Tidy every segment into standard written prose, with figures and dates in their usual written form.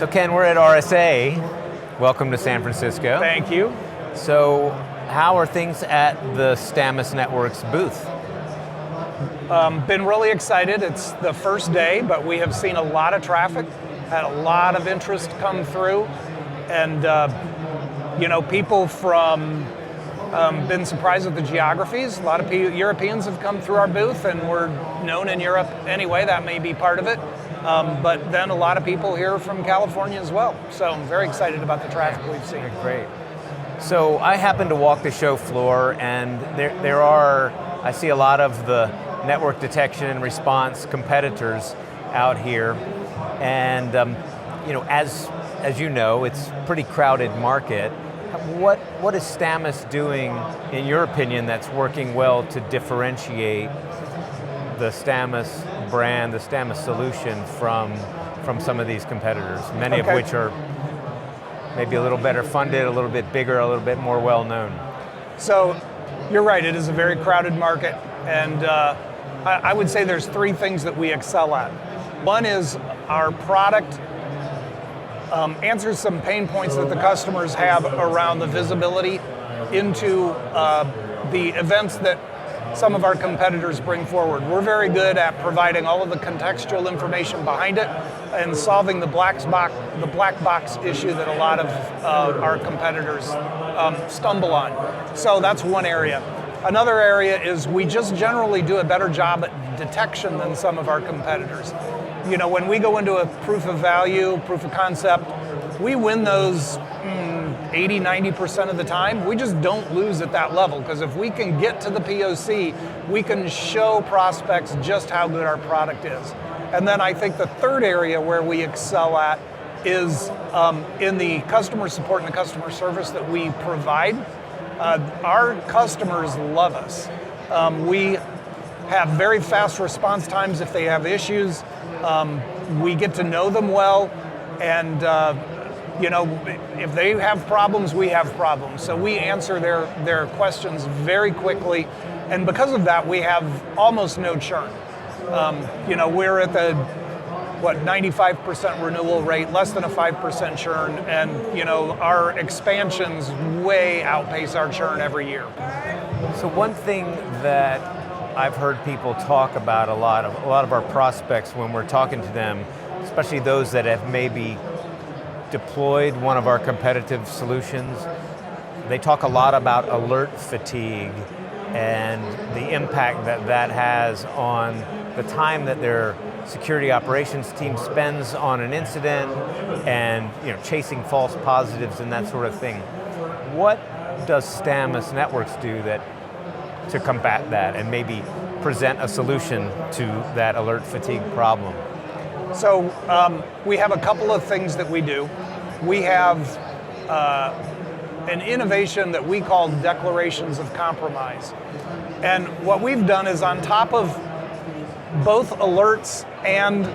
So Ken, we're at RSA. Welcome to San Francisco. Thank you. So how are things at the Stamus Networks booth? Been really excited. It's the first day, but we have seen a lot of traffic, had a lot of interest come through, and people from been surprised at the geographies. A lot of Europeans have come through our booth, and we're known in Europe anyway. That may be part of it. But then a lot of people here from California as well. So I'm very excited about the traffic we've seen. Great. So I happened to walk the show floor, and I see a lot of the network detection and response competitors out here. And as you know, it's a pretty crowded market. What is Stamus doing, in your opinion, that's working well to differentiate the Stamus brand, the Stamus solution from some of these competitors, many of which are maybe a little better funded, a little bit bigger, a little bit more well known? So you're right, it is a very crowded market, and I would say there's three things that we excel at. One is our product answers some pain points that the customers have around the visibility into the events that some of our competitors bring forward. We're very good at providing all of the contextual information behind it and solving the black box issue that a lot of our competitors stumble on. So that's one area. Another area is we just generally do a better job at detection than some of our competitors. When we go into a proof of value, proof of concept, we win those 80-90% of the time. We just don't lose at that level, because if we can get to the POC, we can show prospects just how good our product is. And then I think the third area where we excel at is in the customer support and the customer service that we provide. Our customers love us. We have very fast response times if they have issues. We get to know them well, and if they have problems, we have problems. So we answer their questions very quickly, and because of that, we have almost no churn. We're at the 95% renewal rate, less than a 5% churn, and our expansions way outpace our churn every year. So one thing that I've heard people talk about a lot of our prospects when we're talking to them, especially those that have maybe deployed one of our competitive solutions, they talk a lot about alert fatigue and the impact that has on the time that their security operations team spends on an incident and chasing false positives and that sort of thing. What does Stamus Networks do to combat that and maybe present a solution to that alert fatigue problem? So we have a couple of things that we do. We have an innovation that we call declarations of compromise. And what we've done is, on top of both alerts and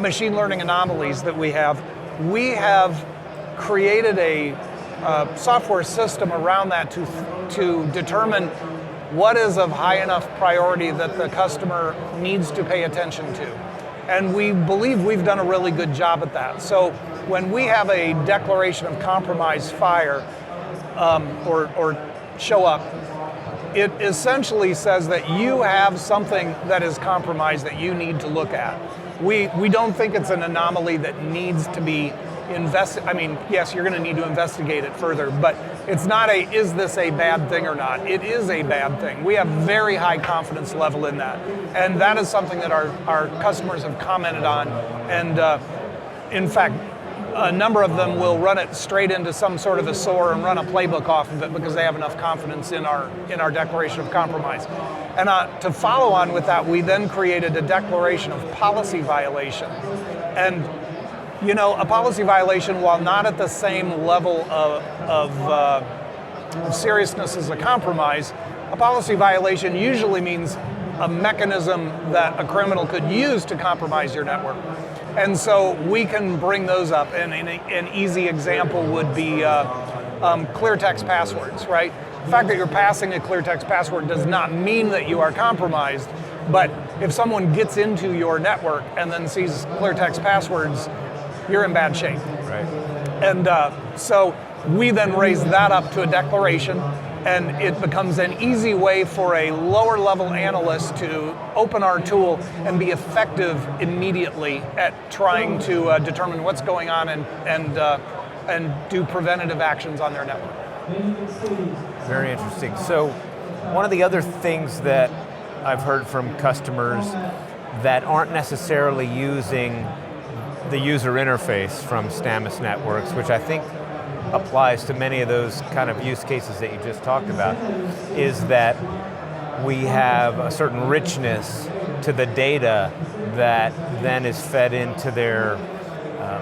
machine learning anomalies that we have created a software system around that to determine what is of high enough priority that the customer needs to pay attention to. And we believe we've done a really good job at that. So when we have a declaration of compromise fire or show up, it essentially says that you have something that is compromised that you need to look at. We don't think it's an anomaly that needs to be invested. I mean, yes, you're going to need to investigate it further, but it's not is this a bad thing or not? It is a bad thing. We have very high confidence level in that. And that is something that our customers have commented on. And in fact, a number of them will run it straight into some sort of a SOAR and run a playbook off of it because they have enough confidence in our declaration of compromise. And to follow on with that, we then created a declaration of policy violation. And a policy violation, while not at the same level of seriousness as a compromise, a policy violation usually means a mechanism that a criminal could use to compromise your network. And so we can bring those up. And an easy example would be clear text passwords, right? The fact that you're passing a clear text password does not mean that you are compromised, but if someone gets into your network and then sees clear text passwords, you're in bad shape. Right. And so we then raise that up to a declaration, and it becomes an easy way for a lower level analyst to open our tool and be effective immediately at trying to determine what's going on and do preventative actions on their network. Very interesting. So one of the other things that I've heard from customers that aren't necessarily using the user interface from Stamus Networks, which I think applies to many of those kind of use cases that you just talked about, is that we have a certain richness to the data that then is fed into their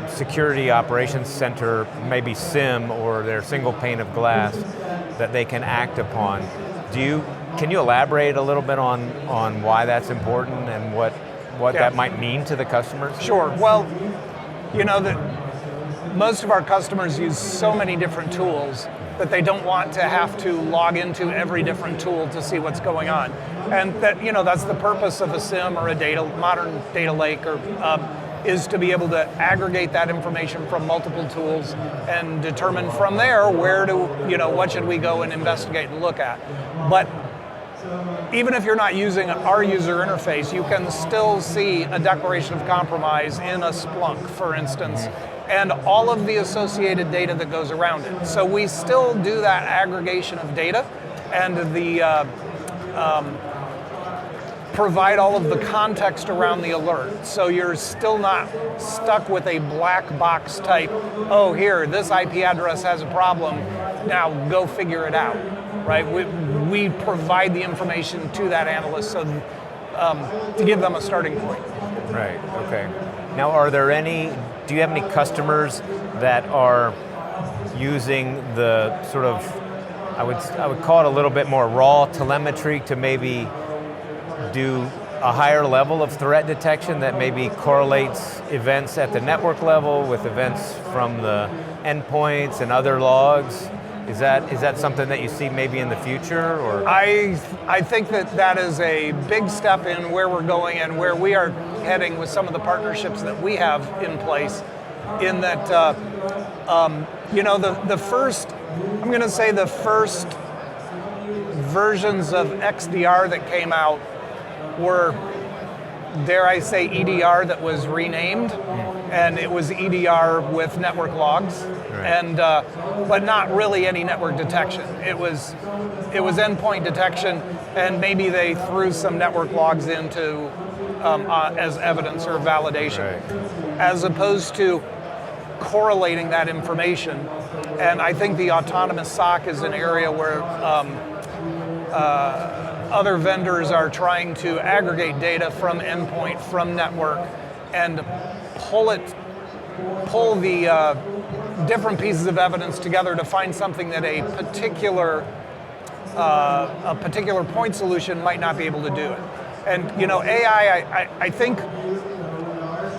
security operations center, maybe SIM or their single pane of glass that they can act upon. Can you elaborate a little bit on why that's important and what that might mean to the customers? Sure. Well, most of our customers use so many different tools that they don't want to have to log into every different tool to see what's going on. And that's the purpose of a SIM or a modern data lake, or is to be able to aggregate that information from multiple tools and determine from there what should we go and investigate and look at. But even if you're not using our user interface, you can still see a declaration of compromise in a Splunk, for instance, and all of the associated data that goes around it. So we still do that aggregation of data and provide all of the context around the alert. So you're still not stuck with a black box type, oh, here, this IP address has a problem, now go figure it out, right? We provide the information to that analyst to give them a starting point. Right, okay. Now, do you have any customers that are using the sort of, I would call it a little bit more raw telemetry to maybe do a higher level of threat detection that maybe correlates events at the network level with events from the endpoints and other logs? Is that something that you see maybe in the future? Or I think that is a big step in where we're going and where we are heading with some of the partnerships that we have in place. In that, the first versions of XDR that came out were, dare I say, EDR that was renamed, and it was EDR with network logs, and but not really any network detection. It was endpoint detection, and maybe they threw some network logs into as evidence or validation, as opposed to correlating that information. And I think the autonomous SOC is an area where other vendors are trying to aggregate data from endpoint, from network, and pull the different pieces of evidence together to find something that a particular point solution might not be able to do it. And AI, I think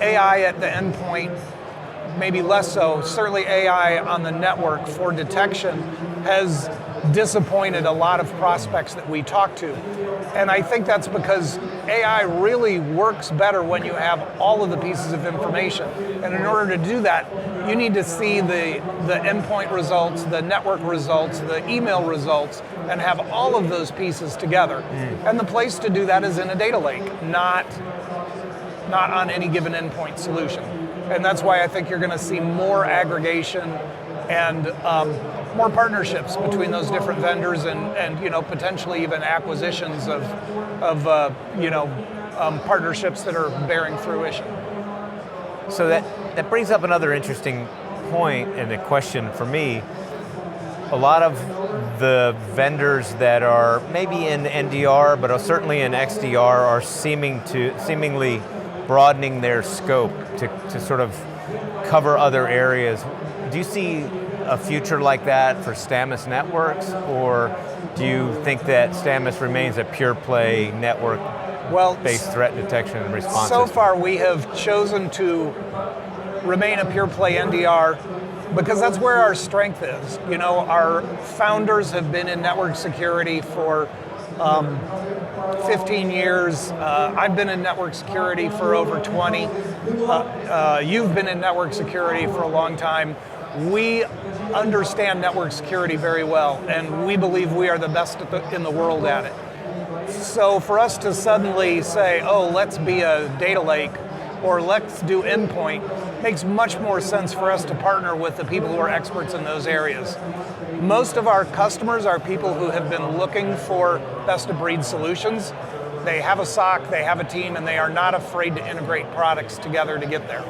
AI at the endpoint, maybe less so, certainly AI on the network for detection has disappointed a lot of prospects that we talk to. And I think that's because AI really works better when you have all of the pieces of information. And in order to do that, you need to see the endpoint results, the network results, the email results, and have all of those pieces together. And the place to do that is in a data lake, not on any given endpoint solution. And that's why I think you're going to see more aggregation and more partnerships between those different vendors, and potentially even acquisitions of partnerships that are bearing fruition. So that brings up another interesting point and a question for me. A lot of the vendors that are maybe in NDR, but are certainly in XDR, are seemingly broadening their scope to sort of cover other areas. Do you see a future like that for Stamus Networks, or do you think that Stamus remains a pure play network-based threat detection and response So system? far we have chosen to remain a pure play NDR because that's where our strength is. Our founders have been in network security for 15 years. I've been in network security for over 20. You've been in network security for a long time. We understand network security very well, and we believe we are the best in the world at it. So for us to suddenly say, oh, let's be a data lake, or let's do endpoint, makes much more sense for us to partner with the people who are experts in those areas. Most of our customers are people who have been looking for best-of-breed solutions. They have a SOC, they have a team, and they are not afraid to integrate products together to get there.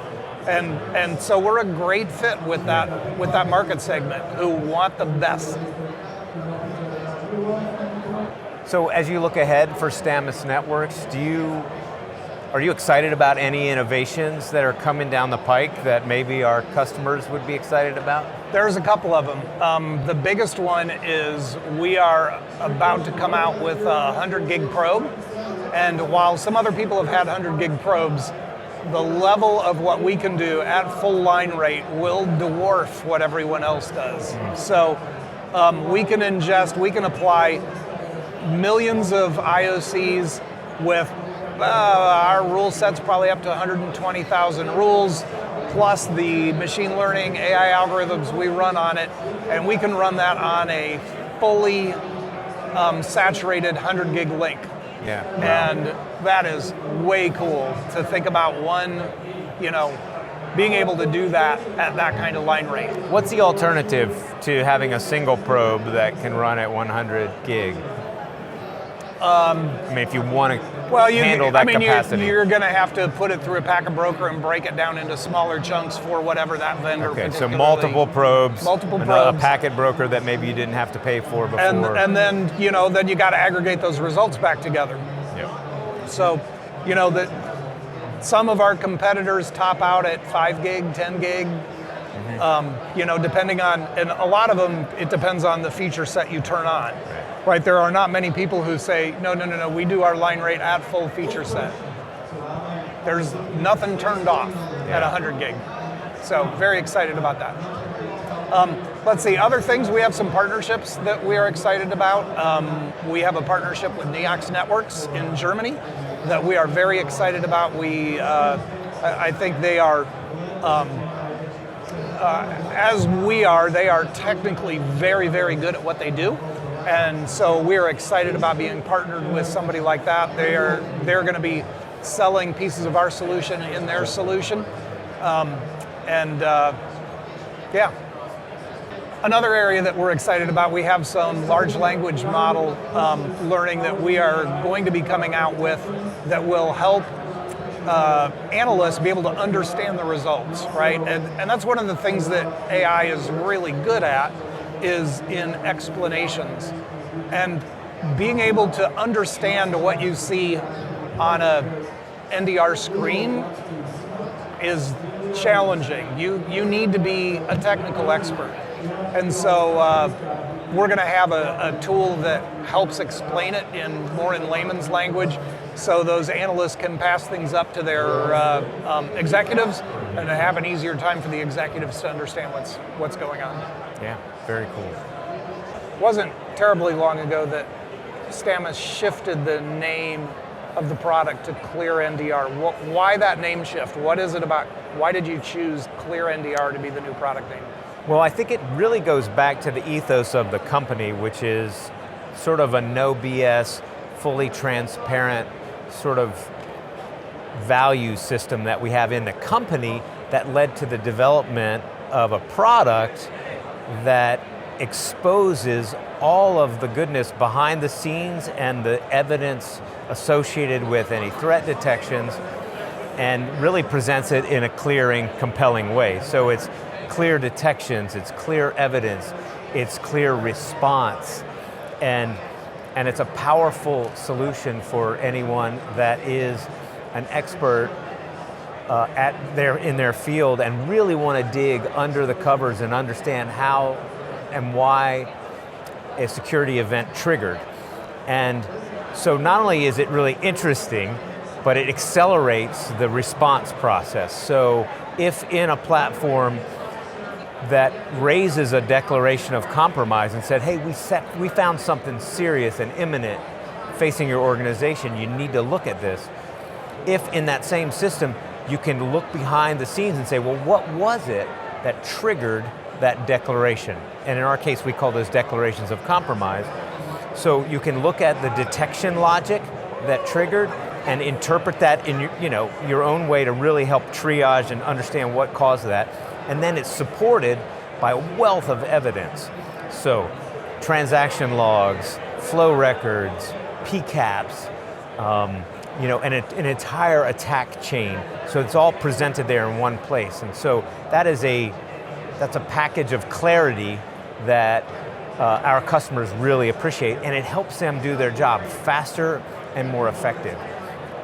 And so we're a great fit with that market segment who want the best. So as you look ahead for Stamus Networks, are you excited about any innovations that are coming down the pike that maybe our customers would be excited about? There's a couple of them. The biggest one is we are about to come out with a 100 gig probe. And while some other people have had 100 gig probes, the level of what we can do at full line rate will dwarf what everyone else does. So we can ingest, we can apply millions of IOCs with our rule set's probably up to 120,000 rules, plus the machine learning AI algorithms we run on it, and we can run that on a fully saturated 100 gig link. Yeah. Wow. And that is way cool to think about being able to do that at that kind of line rate. What's the alternative to having a single probe that can run at 100 gig? If you want to handle that capacity. You're going to have to put it through a packet broker and break it down into smaller chunks for whatever that vendor. Okay, so multiple probes, probes, a packet broker that maybe you didn't have to pay for before. And then then you got to aggregate those results back together. Yep. So, that some of our competitors top out at 5 gig, 10 gig. Mm-hmm. Depending on, and a lot of them, it depends on the feature set you turn on. Right, there are not many people who say, no, we do our line rate at full feature set. There's nothing turned off at 100 gig. So very excited about that. Let's see, other things, we have some partnerships that we are excited about. We have a partnership with Neox Networks in Germany that we are very excited about. I think they are, as we are, they are technically very, very good at what they do. And so we're excited about being partnered with somebody like that. They're going to be selling pieces of our solution in their solution. Another area that we're excited about, we have some large language model learning that we are going to be coming out with that will help analysts be able to understand the results, right? And that's one of the things that AI is really good at, is in explanations. And being able to understand what you see on a NDR screen is challenging. You need to be a technical expert. And so we're going to have a tool that helps explain it more in layman's language, so those analysts can pass things up to their executives and have an easier time for the executives to understand what's going on. Yeah, very cool. It wasn't terribly long ago that Stamus shifted the name of the product to Clear NDR. Why that name shift? What is it about? Why did you choose Clear NDR to be the new product name? Well, I think it really goes back to the ethos of the company, which is sort of a no BS, fully transparent sort of value system that we have in the company that led to the development of a product that exposes all of the goodness behind the scenes and the evidence associated with any threat detections, and really presents it in a clear and compelling way. So it's clear detections, it's clear evidence, it's clear response, and it's a powerful solution for anyone that is an expert in their field and really want to dig under the covers and understand how and why a security event triggered. And so not only is it really interesting, but it accelerates the response process. So if in a platform that raises a declaration of compromise and said, hey, we found something serious and imminent, facing your organization, you need to look at this. If in that same system, you can look behind the scenes and say, well, what was it that triggered that declaration? And in our case, we call those declarations of compromise. So you can look at the detection logic that triggered and interpret that in your own way to really help triage and understand what caused that. And then it's supported by a wealth of evidence. So transaction logs, flow records, PCAPs, an entire attack chain. So it's all presented there in one place. And so that's a package of clarity that our customers really appreciate, and it helps them do their job faster and more effective.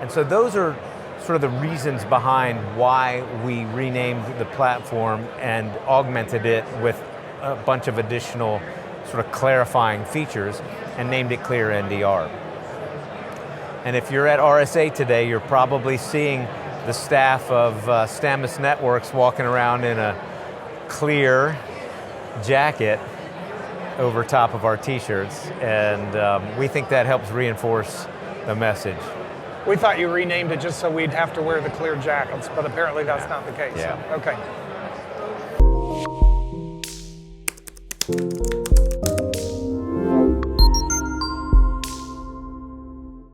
And so those are sort of the reasons behind why we renamed the platform and augmented it with a bunch of additional sort of clarifying features and named it Clear NDR. And if you're at RSA today, you're probably seeing the staff of Stamus Networks walking around in a clear jacket over top of our t-shirts, and we think that helps reinforce the message. We thought you renamed it just so we'd have to wear the clear jackets, but apparently that's not the case. Yeah. Okay.